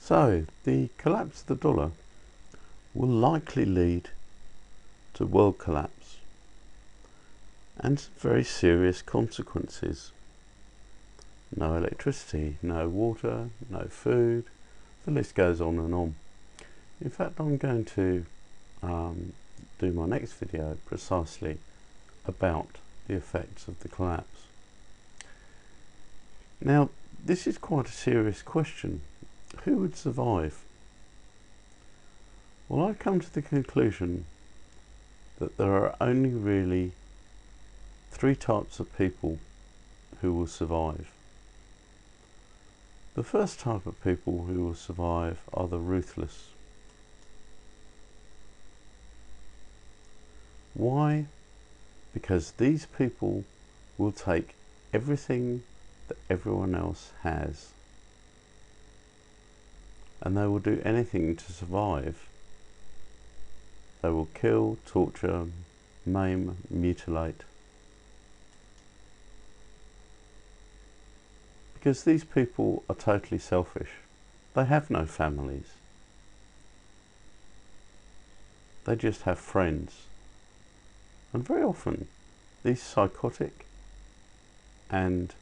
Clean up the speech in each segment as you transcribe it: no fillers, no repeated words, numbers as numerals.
So, the collapse of the dollar will likely lead to world collapse and some very serious consequences. No electricity, no water, no food, the list goes on and on. In fact, I'm going to do my next video precisely about the effects of the collapse. Now, this is quite a serious question. Who would survive? Well, I've come to the conclusion that there are only really three types of people who will survive. The first type of people who will survive are the ruthless. Why? Because these people will take everything that everyone else has, and they will do anything to survive. They will kill, torture, maim, mutilate. Because these people are totally selfish. They have no families. They just have friends. And very often, these psychotic and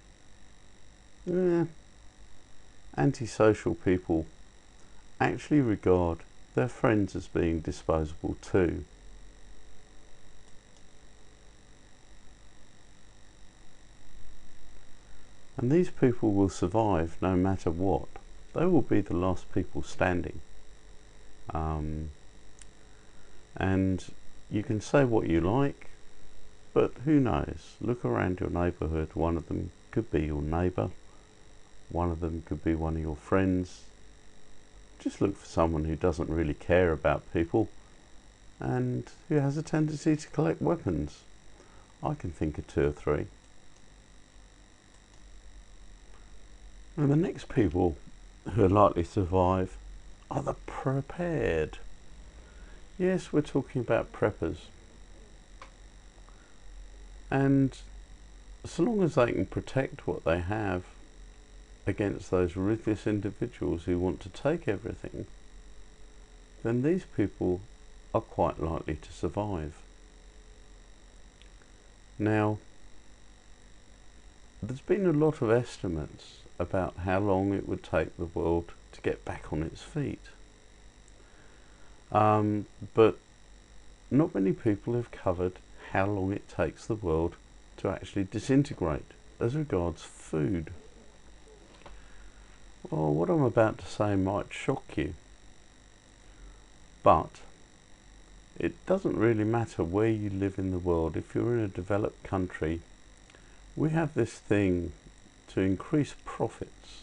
antisocial people actually regard their friends as being disposable too. And these people will survive no matter what. They will be the last people standing. And you can say what you like, but who knows? Look around your neighbourhood. One of them could be your neighbour. One of them could be one of your friends. Just look for someone who doesn't really care about people and who has a tendency to collect weapons. I can think of 2 or 3. And the next people who are likely to survive are the prepared. Yes, we're talking about preppers. And so long as they can protect what they have against those ruthless individuals who want to take everything, then these people are quite likely to survive. Now, there's been a lot of estimates about how long it would take the world to get back on its feet. But not many people have covered how long it takes the world to actually disintegrate as regards food. Well, what I'm about to say might shock you, but it doesn't really matter where you live in the world. If you're in a developed country, we have this thing to increase profits,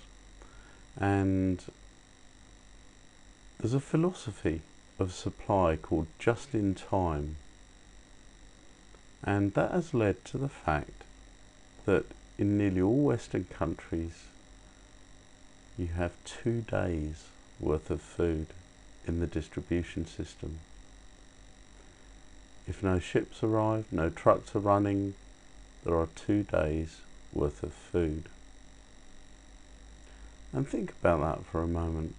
and there's a philosophy of supply called just in time, and that has led to the fact that in nearly all Western countries you have 2 days worth of food in the distribution system. If no ships arrive, no trucks are running, there are 2 days worth of food. And think about that for a moment.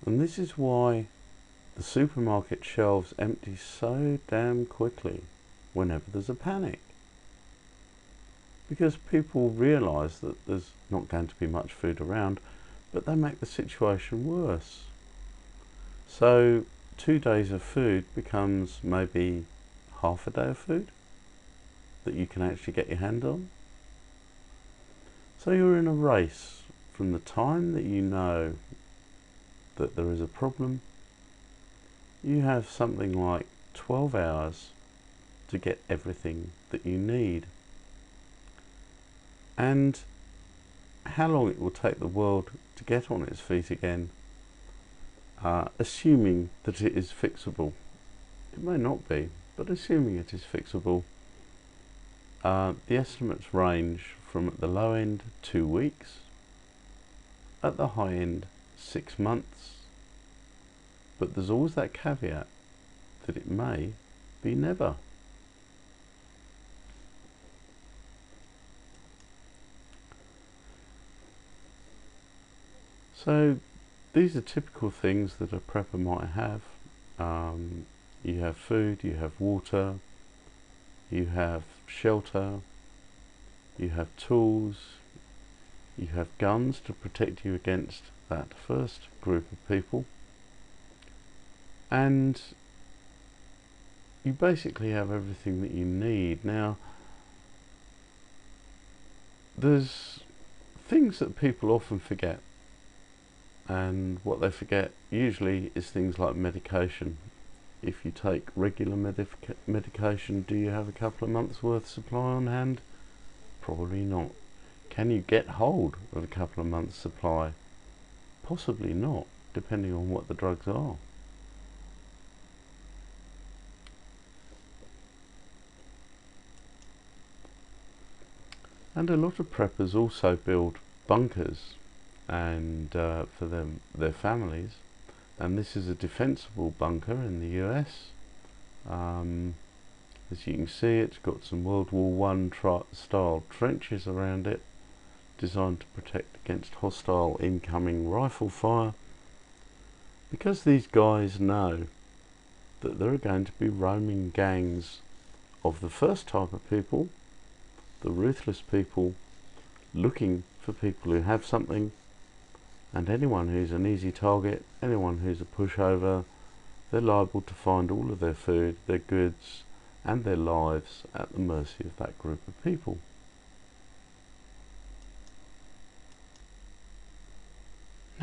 And this is why the supermarket shelves empty so damn quickly whenever there's a panic. Because people realise that there's not going to be much food around, but they make the situation worse. So 2 days of food becomes maybe half a day of food that you can actually get your hand on. So you're in a race from the time that you know that there is a problem. You have something like 12 hours to get everything that you need. And how long it will take the world to get on its feet again, assuming that it is fixable. It may not be, but assuming it is fixable, the estimates range from at the low end 2 weeks, at the high end 6 months, but there's always that caveat that it may be never. So these are typical things that a prepper might have. You have food, you have water, you have shelter, you have tools, you have guns to protect you against that first group of people, and you basically have everything that you need. Now, there's things that people often forget, and what they forget usually is things like medication. If you take regular medication, do you have a couple of months worth supply on hand? Probably not. Can you get hold of a couple of months supply? Possibly not, depending on what the drugs are. And a lot of preppers also build bunkers and for their families, and this is a defensible bunker in the US. As you can see, it's got some World War I style trenches around it, designed to protect against hostile incoming rifle fire, because these guys know that there are going to be roaming gangs of the first type of people, the ruthless people, looking for people who have something, and anyone who's an easy target, anyone who's a pushover, they're liable to find all of their food, their goods, and their lives at the mercy of that group of people.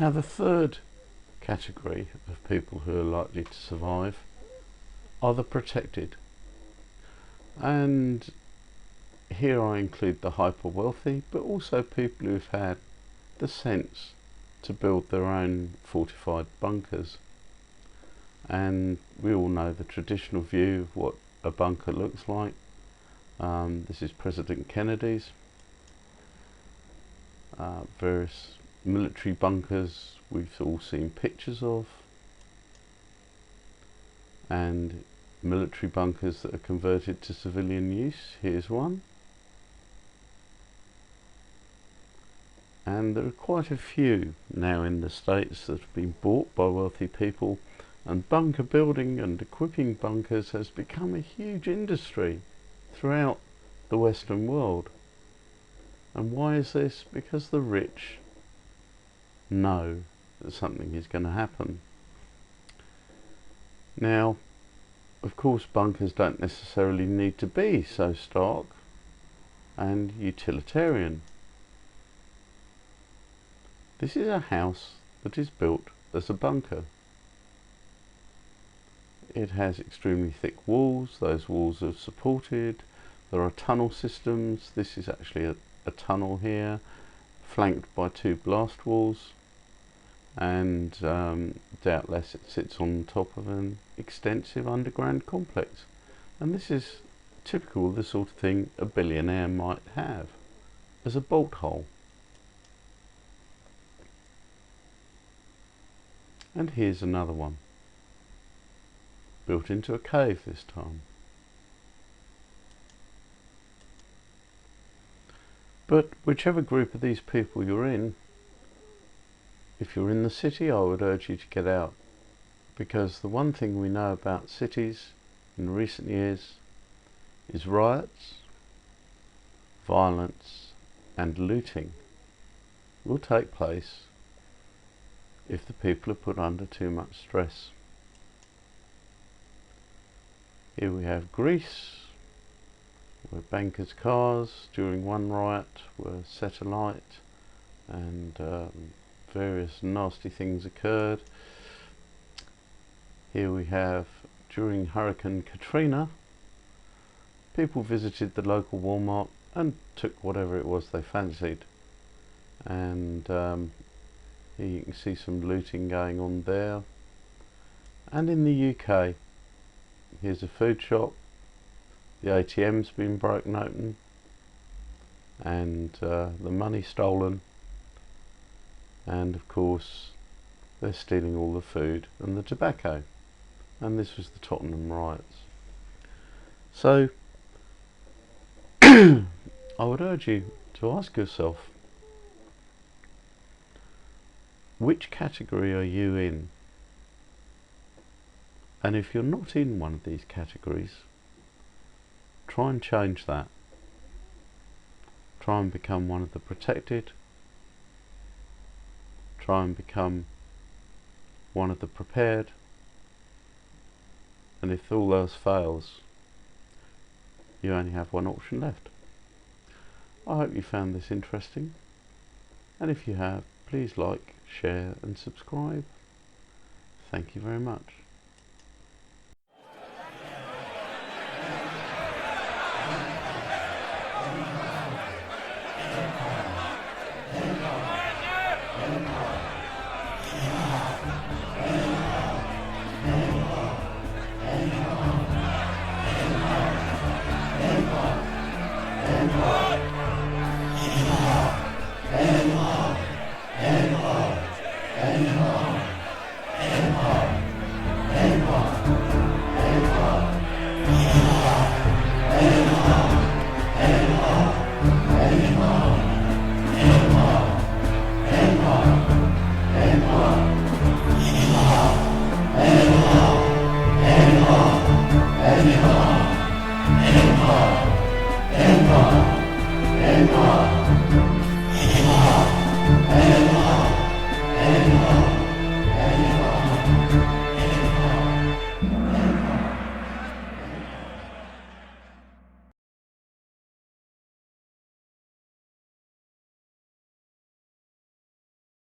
Now, the third category of people who are likely to survive are the protected. And here I include the hyper wealthy, but also people who've had the sense to build their own fortified bunkers. And we all know the traditional view of what a bunker looks like. This is President Kennedy's. Various military bunkers we've all seen pictures of, and military bunkers that are converted to civilian use. Here's one. And there are quite a few now in the States that have been bought by wealthy people, and bunker building and equipping bunkers has become a huge industry throughout the Western world. And why is this? Because the rich know that something is going to happen. Now, of course, bunkers don't necessarily need to be so stark and utilitarian. This is a house that is built as a bunker. It has extremely thick walls. Those walls are supported. There are tunnel systems. This is actually a tunnel here, flanked by two blast walls, and doubtless it sits on top of an extensive underground complex. And this is typical of the sort of thing a billionaire might have as a bolt hole. And here's another one, built into a cave this time. But whichever group of these people you're in, if you're in the city, I would urge you to get out, because the one thing we know about cities in recent years is riots, violence, and looting will take place if the people are put under too much stress. Here we have Greece, where bankers' cars during one riot were set alight, and various nasty things occurred. Here we have, during Hurricane Katrina, people visited the local Walmart and took whatever it was they fancied. And here you can see some looting going on there. And in the UK, here's a food shop. The ATM's been broken open, and the money stolen, and of course they're stealing all the food and the tobacco. And this was the Tottenham riots. So I would urge you to ask yourself, which category are you in? And if you're not in one of these categories, try and change that. Try and become one of the protected. Try and become one of the prepared. And if all else fails, you only have one option left. I hope you found this interesting, and if you have, please like, share and subscribe. Thank you very much.